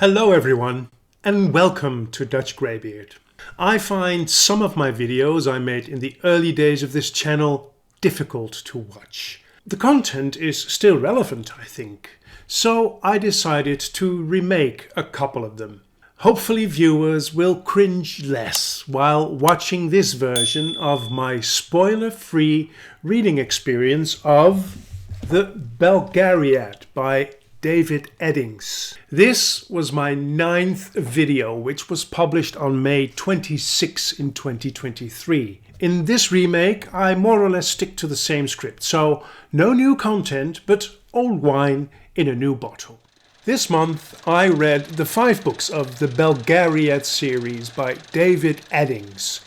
Hello everyone, and welcome to Dutch Greybeard. I find some of my videos I made in the early days of this channel difficult to watch. The content is still relevant, I think, so I decided to remake a couple of them. Hopefully viewers will cringe less while watching this version of my spoiler-free reading experience of The Belgariad by David Eddings. This was my 9th video, which was published on May 26 in 2023. In this remake, I more or less stick to the same script, so no new content, but old wine in a new bottle. This month I read the 5 books of the Belgariad series by David Eddings.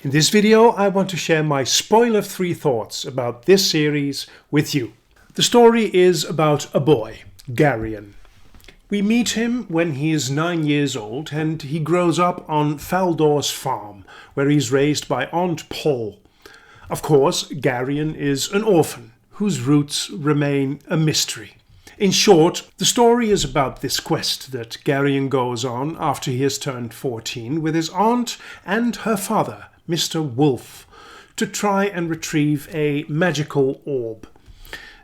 In this video I want to share my spoiler-free thoughts about this series with you. The story is about a boy, Garion. We meet him when he is 9 years old and he grows up on Faldor's farm, where he's raised by Aunt Paul. Of course, Garion is an orphan whose roots remain a mystery. In short, the story is about this quest that Garion goes on after he has turned 14 with his aunt and her father, Mr. Wolf, to try and retrieve a magical orb.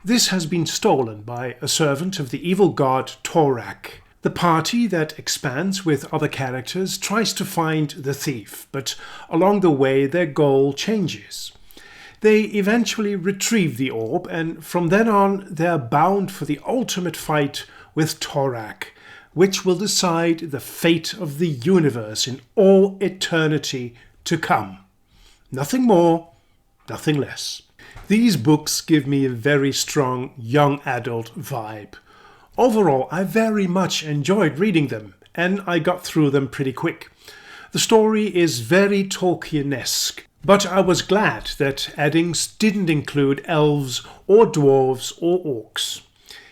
This has been stolen by a servant of the evil god Torak. The party that expands with other characters tries to find the thief, but along the way their goal changes. They eventually retrieve the orb, and from then on they are bound for the ultimate fight with Torak, which will decide the fate of the universe in all eternity to come. Nothing more, nothing less. These books give me a very strong young adult vibe. Overall, I very much enjoyed reading them, and I got through them pretty quick. The story is very Tolkien-esque, but I was glad that Eddings didn't include elves or dwarves or orcs.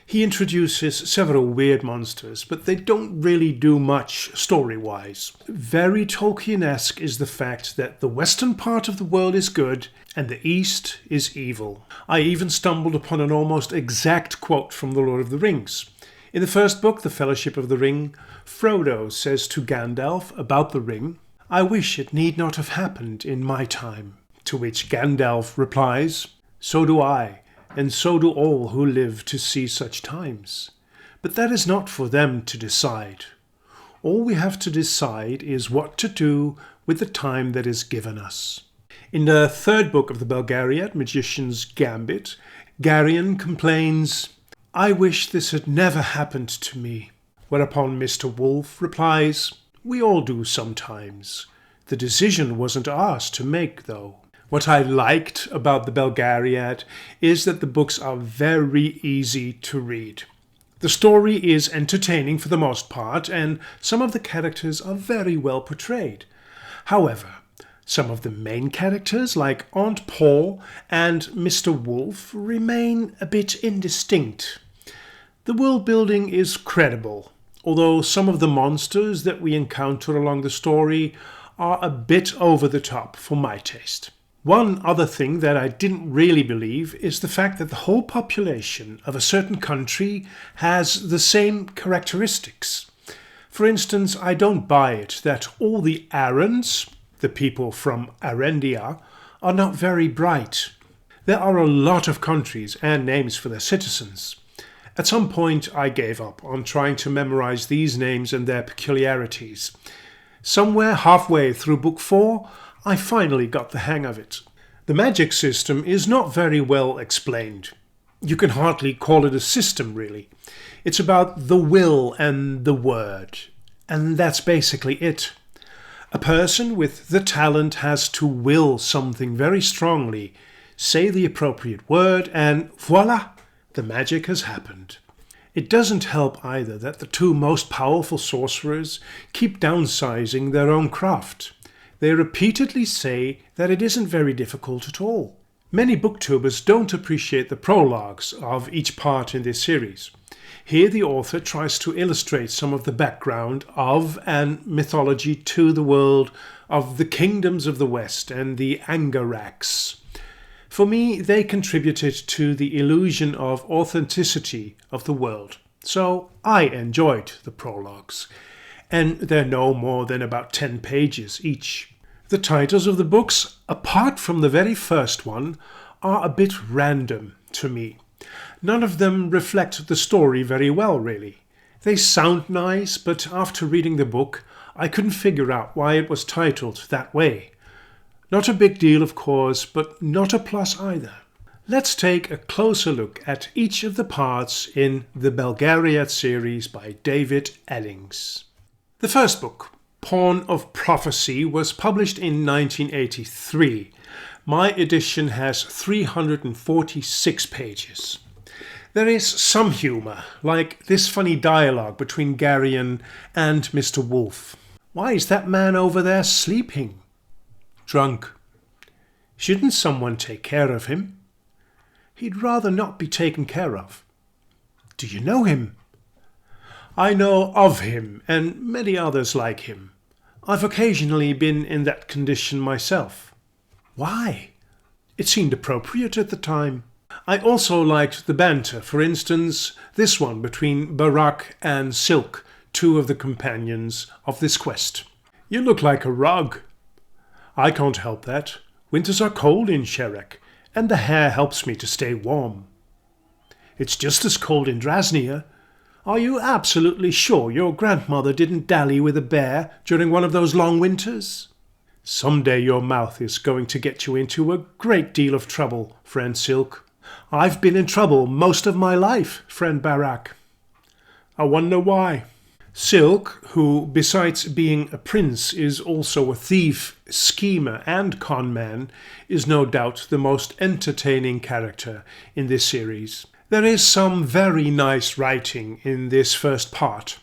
He introduces several weird monsters, but they don't really do much story-wise. Very Tolkien-esque is the fact that the western part of the world is good and the east is evil. I even stumbled upon an almost exact quote from The Lord of the Rings. In the first book, The Fellowship of the Ring, Frodo says to Gandalf about the ring, "I wish it need not have happened in my time." To which Gandalf replies, "So do I. And so do all who live to see such times. But that is not for them to decide. All we have to decide is what to do with the time that is given us." In the 3rd book of the Belgariad, Magician's Gambit, Garion complains, "I wish this had never happened to me." Whereupon Mr. Wolf replies, "We all do sometimes. The decision wasn't ours to make, though." What I liked about the Belgariad is that the books are very easy to read. The story is entertaining for the most part, and some of the characters are very well portrayed. However, some of the main characters, like Aunt Paul and Mr. Wolf, remain a bit indistinct. The world building is credible, although some of the monsters that we encounter along the story are a bit over the top for my taste. One other thing that I didn't really believe is the fact that the whole population of a certain country has the same characteristics. For instance, I don't buy it that all the Arans, the people from Arendia, are not very bright. There are a lot of countries and names for their citizens. At some point I gave up on trying to memorize these names and their peculiarities. Somewhere halfway through book 4, I finally got the hang of it. The magic system is not very well explained. You can hardly call it a system, really. It's about the will and the word, and that's basically it. A person with the talent has to will something very strongly, say the appropriate word, and voila, the magic has happened. It doesn't help either that the 2 most powerful sorcerers keep downsizing their own craft. They repeatedly say that it isn't very difficult at all. Many booktubers don't appreciate the prologues of each part in this series. Here the author tries to illustrate some of the background of and mythology to the world of the kingdoms of the West and the Angaraks. For me, they contributed to the illusion of authenticity of the world. so I enjoyed the prologues, and they're no more than about 10 pages each. The titles of the books, apart from the very first one, are a bit random to me. None of them reflect the story very well, really. They sound nice, but after reading the book, I couldn't figure out why it was titled that way. Not a big deal, of course, but not a plus either. Let's take a closer look at each of the parts in the Belgariad series by David Eddings. The first book, Pawn of Prophecy, was published in 1983. My edition has 346 pages. There is some humour, like this funny dialogue between Garion and Mr. Wolf. Why is that man over there sleeping? Drunk. Shouldn't someone take care of him? He'd rather not be taken care of. Do you know him? I know of him and many others like him. I've occasionally been in that condition myself. Why? It seemed appropriate at the time. I also liked the banter, for instance, this one between Barak and Silk, two of the companions of this quest. You look like a rug. I can't help that. Winters are cold in Sherek, and the hair helps me to stay warm. It's just as cold in Drasnia. Are you absolutely sure your grandmother didn't dally with a bear during one of those long winters? Someday your mouth is going to get you into a great deal of trouble, friend Silk. I've been in trouble most of my life, friend Barak. I wonder why. Silk, who besides being a prince is also a thief, schemer and con man, is no doubt the most entertaining character in this series. There is some very nice writing in this first part.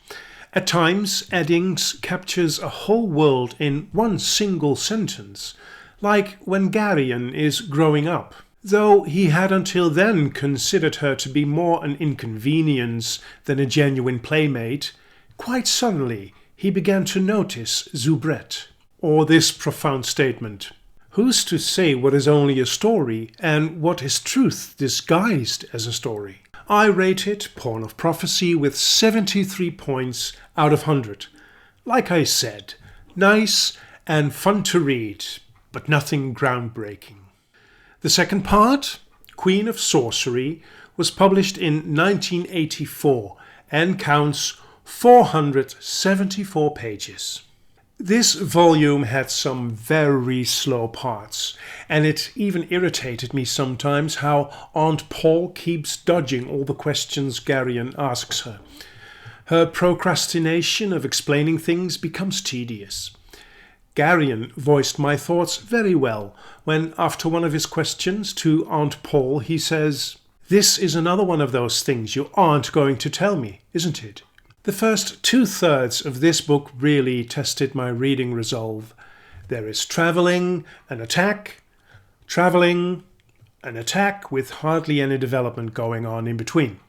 At times, Eddings captures a whole world in one single sentence, like when Garion is growing up. Though he had until then considered her to be more an inconvenience than a genuine playmate, quite suddenly he began to notice Zubret, or this profound statement. Who's to say what is only a story and what is truth disguised as a story? I rated Pawn of Prophecy with 73 points out of 100. Like I said, nice and fun to read, but nothing groundbreaking. The second part, Queen of Sorcery, was published in 1984 and counts 474 pages. This volume had some very slow parts, and it even irritated me sometimes how Aunt Paul keeps dodging all the questions Garion asks her. Her procrastination of explaining things becomes tedious. Garion voiced my thoughts very well when, after one of his questions to Aunt Paul, he says, "This is another one of those things you aren't going to tell me, isn't it?" The first 2/3 of this book really tested my reading resolve. There is travelling, an attack, travelling, an attack with hardly any development going on in between.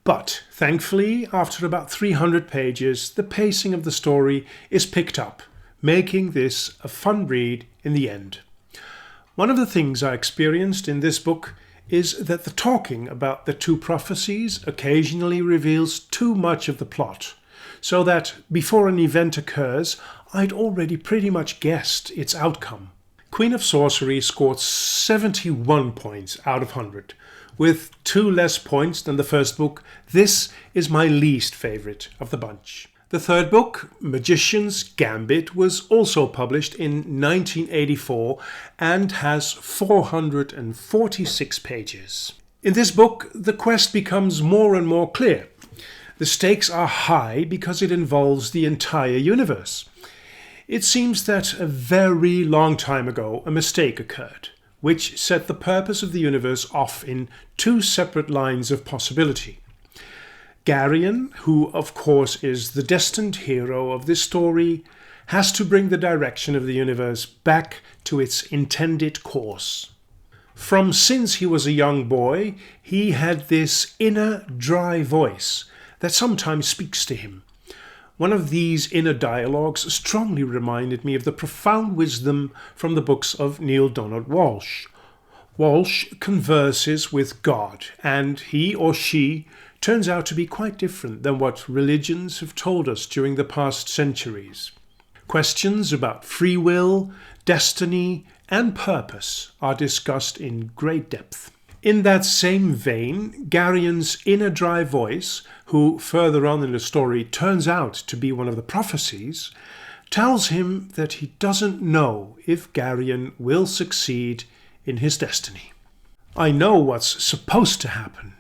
But thankfully, after about 300 pages, the pacing of the story is picked up, making this a fun read in the end. One of the things I experienced in this book is that the talking about the two prophecies occasionally reveals too much of the plot, so that before an event occurs, I'd already pretty much guessed its outcome. Queen of Sorcery scored 71 points out of 100. With 2 less points than the first book, this is my least favourite of the bunch. The third book, Magician's Gambit, was also published in 1984 and has 446 pages. In this book, the quest becomes more and more clear. The stakes are high because it involves the entire universe. It seems that a very long time ago a mistake occurred, which set the purpose of the universe off in 2 separate lines of possibility. Garion, who of course is the destined hero of this story, has to bring the direction of the universe back to its intended course. From since he was a young boy, he had this inner dry voice that sometimes speaks to him. One of these inner dialogues strongly reminded me of the profound wisdom from the books of Neil Donald Walsh. Walsh converses with God, and he or she turns out to be quite different than what religions have told us during the past centuries. Questions about free will, destiny, and purpose are discussed in great depth. In that same vein, Garion's inner dry voice, who further on in the story turns out to be one of the prophecies, tells him that he doesn't know if Garion will succeed in his destiny. I know what's supposed to happen,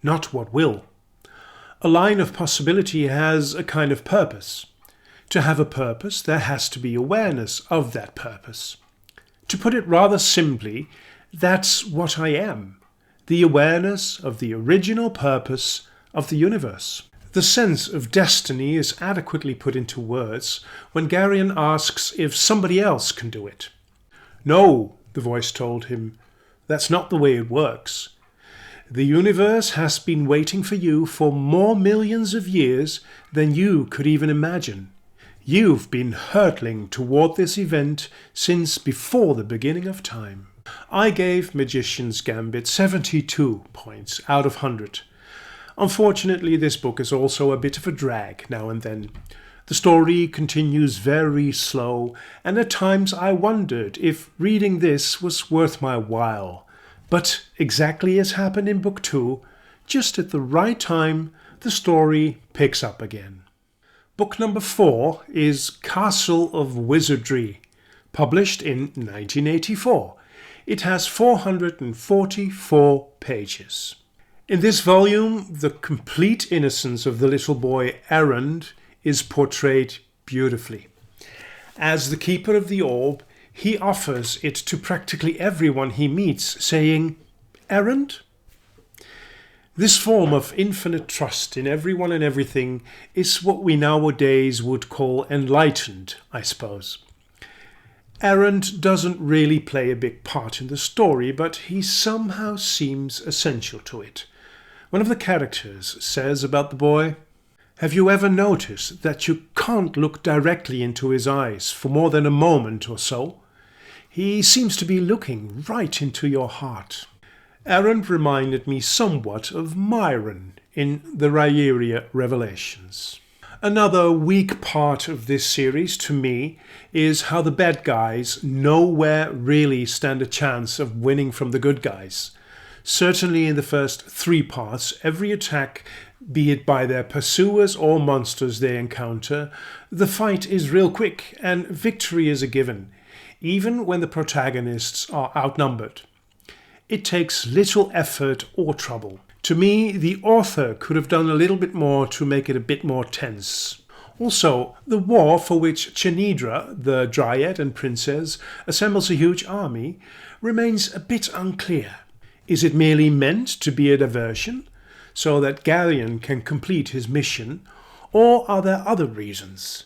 not what will. A line of possibility has a kind of purpose. To have a purpose, there has to be awareness of that purpose. To put it rather simply, that's what I am, the awareness of the original purpose of the universe. The sense of destiny is adequately put into words when Garion asks if somebody else can do it. No, the voice told him, that's not the way it works. The universe has been waiting for you for more millions of years than you could even imagine. You've been hurtling toward this event since before the beginning of time. I gave Magician's Gambit 72 points out of 100. Unfortunately, this book is also a bit of a drag now and then. The story continues very slow, and at times I wondered if reading this was worth my while. But exactly as happened in Book 2, just at the right time, the story picks up again. Book number 4 is Castle of Wizardry, published in 1984. It has 444 pages. In this volume, the complete innocence of the little boy Errand is portrayed beautifully. As the keeper of the orb, he offers it to practically everyone he meets, saying, "Errand?" This form of infinite trust in everyone and everything is what we nowadays would call enlightened, I suppose. Errand doesn't really play a big part in the story, but he somehow seems essential to it. One of the characters says about the boy, "Have you ever noticed that you can't look directly into his eyes for more than a moment or so? He seems to be looking right into your heart." Errand reminded me somewhat of Myron in the Rieria Revelations. Another weak part of this series to me is how the bad guys nowhere really stand a chance of winning from the good guys. Certainly in the first 3 parts, every attack, be it by their pursuers or monsters they encounter, the fight is real quick and victory is a given, even when the protagonists are outnumbered. It takes little effort or trouble. To me, the author could have done a little bit more to make it a bit more tense. Also, the war for which Chenidra, the Dryad and Princess, assembles a huge army remains a bit unclear. Is it merely meant to be a diversion, so that Garion can complete his mission, or are there other reasons?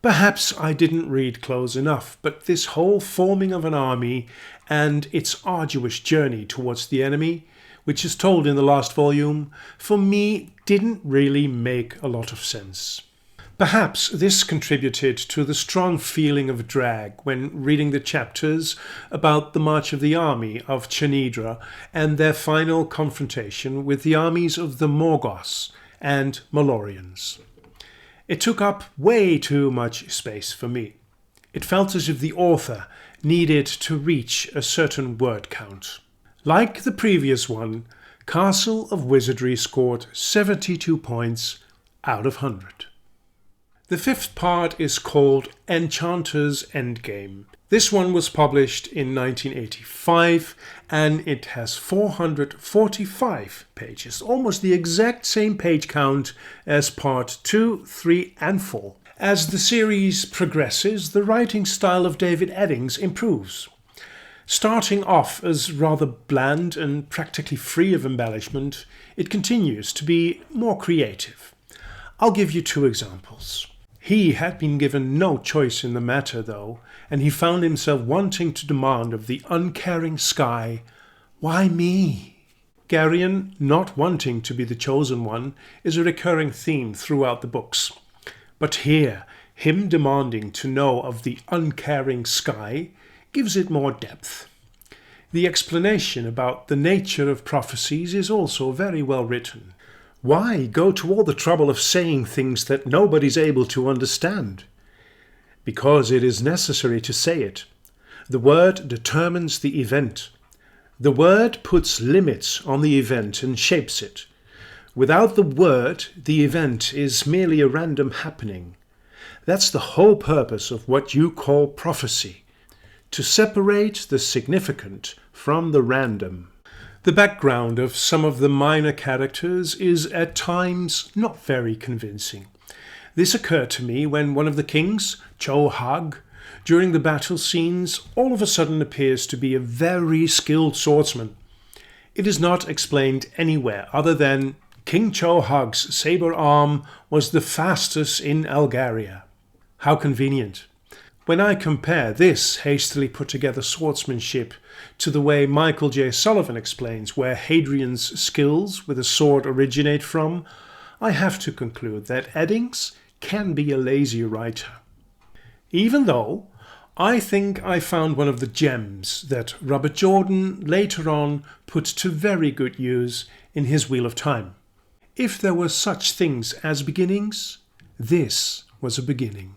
Perhaps I didn't read close enough, but this whole forming of an army and its arduous journey towards the enemy, which is told in the last volume, for me didn't really make a lot of sense. Perhaps this contributed to the strong feeling of drag when reading the chapters about the march of the army of Chenidra and their final confrontation with the armies of the Morgoths and Malorians. It took up way too much space for me. It felt as if the author needed to reach a certain word count. Like the previous one, Castle of Wizardry scored 72 points out of 100. The 5th part is called Enchanter's Endgame. This one was published in 1985 and it has 445 pages, almost the exact same page count as part 2, 3 and 4. As the series progresses, the writing style of David Eddings improves. Starting off as rather bland and practically free of embellishment, it continues to be more creative. I'll give you 2 examples. He had been given no choice in the matter, though, and he found himself wanting to demand of the uncaring sky, "Why me?" Garion not wanting to be the chosen one is a recurring theme throughout the books. But here, him demanding to know of the uncaring sky gives it more depth. The explanation about the nature of prophecies is also very well written. Why go to all the trouble of saying things that nobody's able to understand? Because it is necessary to say it. The word determines the event. The word puts limits on the event and shapes it. Without the word, the event is merely a random happening. That's the whole purpose of what you call prophecy, to separate the significant from the random. The background of some of the minor characters is at times not very convincing. This occurred to me when one of the kings, Cho-Hag, during the battle scenes all of a sudden appears to be a very skilled swordsman. It is not explained anywhere other than King Cho-Hag's saber arm was the fastest in Belgariad. How convenient. When I compare this hastily put together swordsmanship to the way Michael J. Sullivan explains where Hadrian's skills with a sword originate from, I have to conclude that Eddings can be a lazy writer. Even though I think I found one of the gems that Robert Jordan later on put to very good use in his Wheel of Time. If there were such things as beginnings, this was a beginning.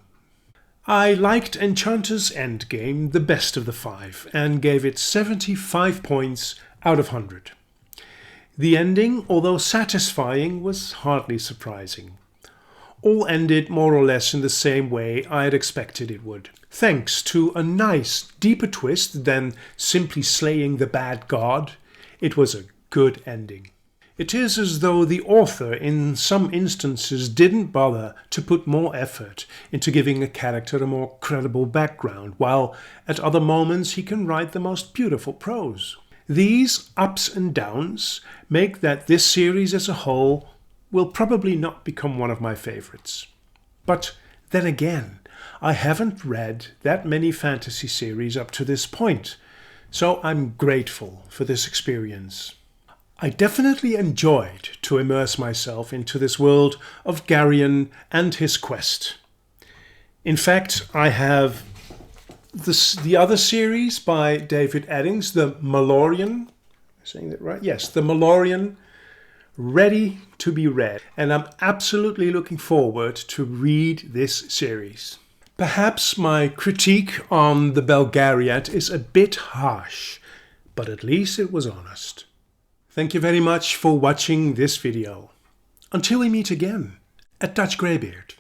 I liked Enchanter's Endgame the best of the 5 and gave it 75 points out of 100. The ending, although satisfying, was hardly surprising. All ended more or less in the same way I had expected it would, thanks to a nice, deeper twist than simply slaying the bad god. It was a good ending. It is as though the author in some instances didn't bother to put more effort into giving a character a more credible background, while at other moments he can write the most beautiful prose. These ups and downs make that this series as a whole will probably not become one of my favorites. But then again, I haven't read that many fantasy series up to this point, so I'm grateful for this experience. I definitely enjoyed to immerse myself into this world of Garion and his quest. In fact, I have the other series by David Eddings, the Malorian, am I saying that right? Yes, the Malorian, ready to be read, and I'm absolutely looking forward to read this series. Perhaps my critique on the Belgariad is a bit harsh, but at least it was honest. Thank you very much for watching this video. Until we meet again at Dutch Greybeard.